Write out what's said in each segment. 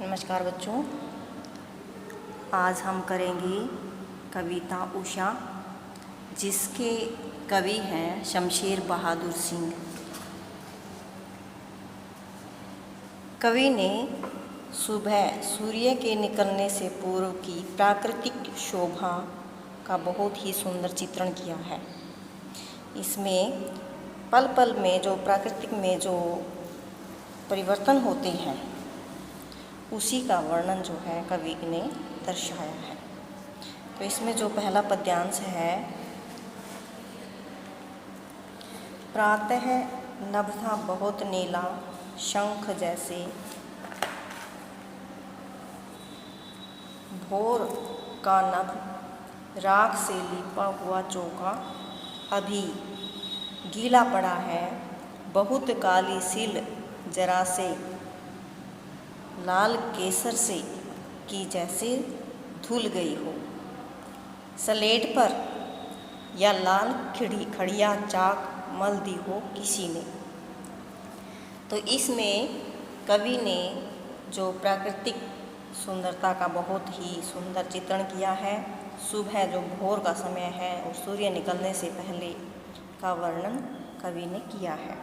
नमस्कार बच्चों, आज हम करेंगे कविता उषा, जिसके कवि हैं शमशेर बहादुर सिंह। कवि ने सुबह सूर्य के निकलने से पूर्व की प्राकृतिक शोभा का बहुत ही सुंदर चित्रण किया है। इसमें पल पल में जो प्राकृतिक में जो परिवर्तन होते हैं उसी का वर्णन जो है कवि ने दर्शाया है। तो इसमें जो पहला पद्यांश है, प्रातः नभ था बहुत नीला शंख जैसे, भोर का नभ राख से लिपा हुआ चौका, अभी गीला पड़ा है बहुत काली सिल जरा से, लाल केसर से की जैसे धुल गई हो, सलेट पर या लाल खड़िया चाक मल दी हो किसी ने। तो इसमें कवि ने जो प्राकृतिक सुंदरता का बहुत ही सुंदर चित्रण किया है। सुबह जो भोर का समय है और सूर्य निकलने से पहले का वर्णन कवि ने किया है।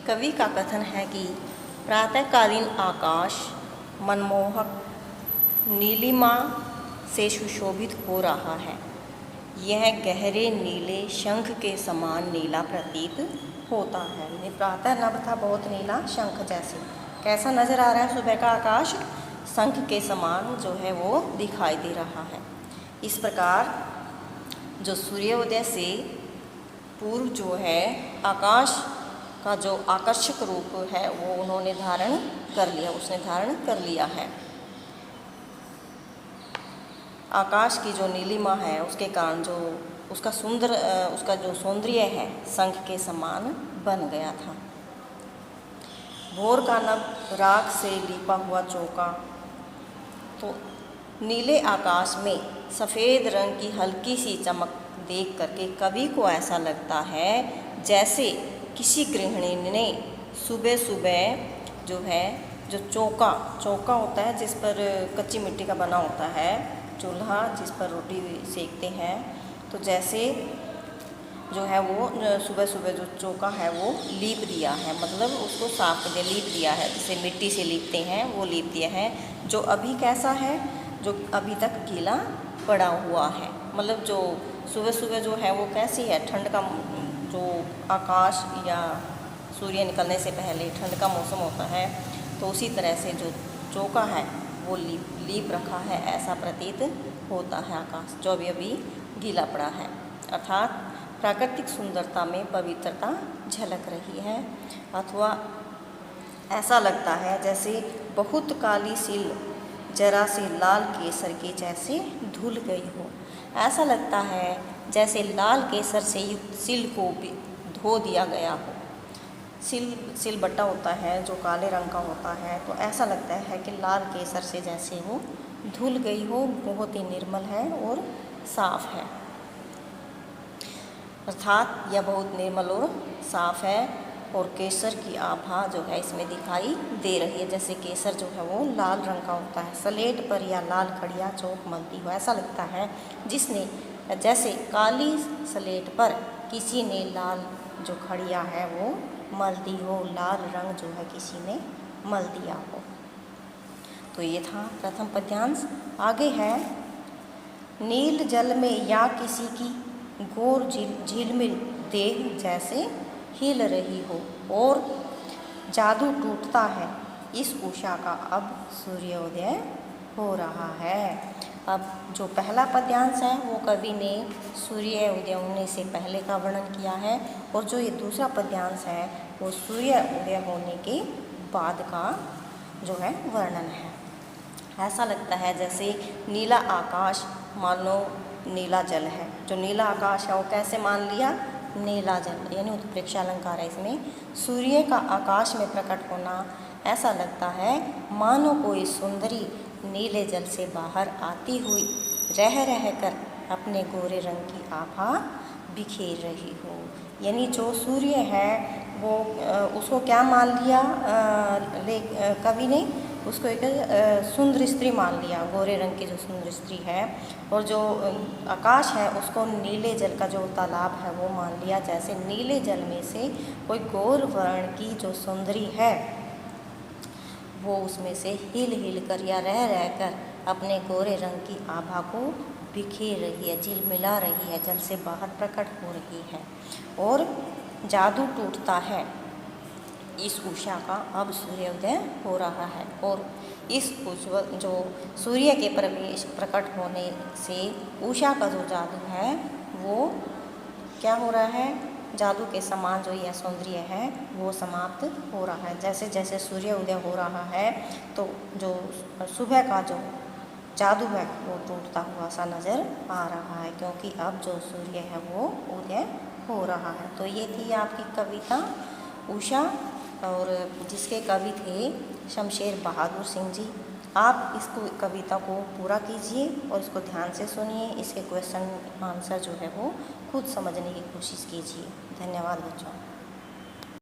कवि का कथन है कि प्रातःकालीन आकाश मनमोहक नीलिमा से सुशोभित हो रहा है। यह गहरे नीले शंख के समान नीला प्रतीत होता है। प्रातः नभ था बहुत नीला शंख जैसे, कैसा नज़र आ रहा है सुबह का आकाश? शंख के समान जो है वो दिखाई दे रहा है। इस प्रकार जो सूर्योदय से पूर्व जो है आकाश का जो आकर्षक रूप है वो उन्होंने धारण कर लिया, उसने धारण कर लिया है। आकाश की जो नीलिमा है उसके कारण जो उसका जो सौंदर्य है शंख के समान बन गया था। भोर का नभ राख से लिपा हुआ चौका, तो नीले आकाश में सफ़ेद रंग की हल्की सी चमक देख करके कवि को ऐसा लगता है जैसे किसी गृहिणी ने सुबह सुबह जो है जो चौका होता है जिस पर कच्ची मिट्टी का बना होता है चूल्हा, जिस पर रोटी सेकते हैं, तो जैसे जो है वो सुबह सुबह जो चौका है वो लीप दिया है, मतलब उसको साफ कर दिया, लीप दिया है, जिसे मिट्टी से लीपते हैं वो लीप दिया है। जो अभी कैसा है, जो अभी तक गीला पड़ा हुआ है, मतलब जो सुबह सुबह जो है वो कैसी है, ठंड का जो आकाश या सूर्य निकलने से पहले ठंड का मौसम होता है, तो उसी तरह से जो चौका है वो लीप रखा है, ऐसा प्रतीत होता है आकाश जो अभी गीला पड़ा है। अर्थात प्राकृतिक सुंदरता में पवित्रता झलक रही है, अथवा ऐसा लगता है जैसे बहुत काली सिल जरा सी लाल केसर के जैसे धुल गई हो। ऐसा लगता है जैसे लाल केसर से युक्त सिल को भी धो दिया गया हो। सिल बट्टा होता है जो काले रंग का होता है, तो ऐसा लगता है कि लाल केसर से जैसे वो धुल गई हो, बहुत ही निर्मल है और साफ है। अर्थात यह बहुत निर्मल और साफ है और केसर की आभा जो है इसमें दिखाई दे रही है, जैसे केसर जो है वो लाल रंग का होता है, सलेट पर या लाल खड़िया चौक मलती हो। ऐसा लगता है जिसने जैसे काली सलेट पर किसी ने लाल जो खड़िया है वो मल दी हो, लाल रंग जो है किसी ने मल दिया हो। तो ये था प्रथम पद्यांश। आगे है, नील जल में या किसी की गोर झिलमिल देह जैसे हिल रही हो और जादू टूटता है इस उषा का अब सूर्योदय हो रहा है। अब जो पहला पद्यांश है वो कवि ने सूर्य उदय होने से पहले का वर्णन किया है, और जो ये दूसरा पद्यांश है वो सूर्य उदय होने के बाद का जो है वर्णन है। ऐसा लगता है जैसे नीला आकाश मानो नीला जल है। जो नीला आकाश है वो कैसे मान लिया? नीला जल, यानी उत्प्रेक्षा अलंकार है इसमें। सूर्य का आकाश में प्रकट होना ऐसा लगता है मानो कोई सुंदरी नीले जल से बाहर आती हुई रह कर अपने गोरे रंग की आभा बिखेर रही हो। यानी जो सूर्य है वो उसको क्या मान लिया कवि ने उसको एक सुंदर स्त्री मान लिया, गोरे रंग की जो सुंदर स्त्री है। और जो आकाश है उसको नीले जल का जो तालाब है वो मान लिया, जैसे नीले जल में से कोई गौर वर्ण की जो सुंदरी है वो उसमें से हिल हिल कर या रह रह कर अपने गोरे रंग की आभा को बिखेर रही है, झिलमिला रही है, जल से बाहर प्रकट हो रही है। और जादू टूटता है इस उषा का, अब सूर्योदय हो रहा है। और इस उज्ज्वल जो सूर्य के प्रकट होने से उषा का जो जादू है वो क्या हो रहा है, जादू के समान जो यह सौंदर्य है वो समाप्त हो रहा है। जैसे जैसे सूर्य उदय हो रहा है तो जो सुबह का जो जादू है वो टूटता हुआ सा नज़र आ रहा है, क्योंकि अब जो सूर्य है वो उदय हो रहा है। तो ये थी आपकी कविता उषा, और जिसके कवि थे शमशेर बहादुर सिंह जी। आप इस कविता को पूरा कीजिए और इसको ध्यान से सुनिए, इसके क्वेश्चन आंसर जो है वो खुद समझने की कोशिश कीजिए। धन्यवाद बच्चों।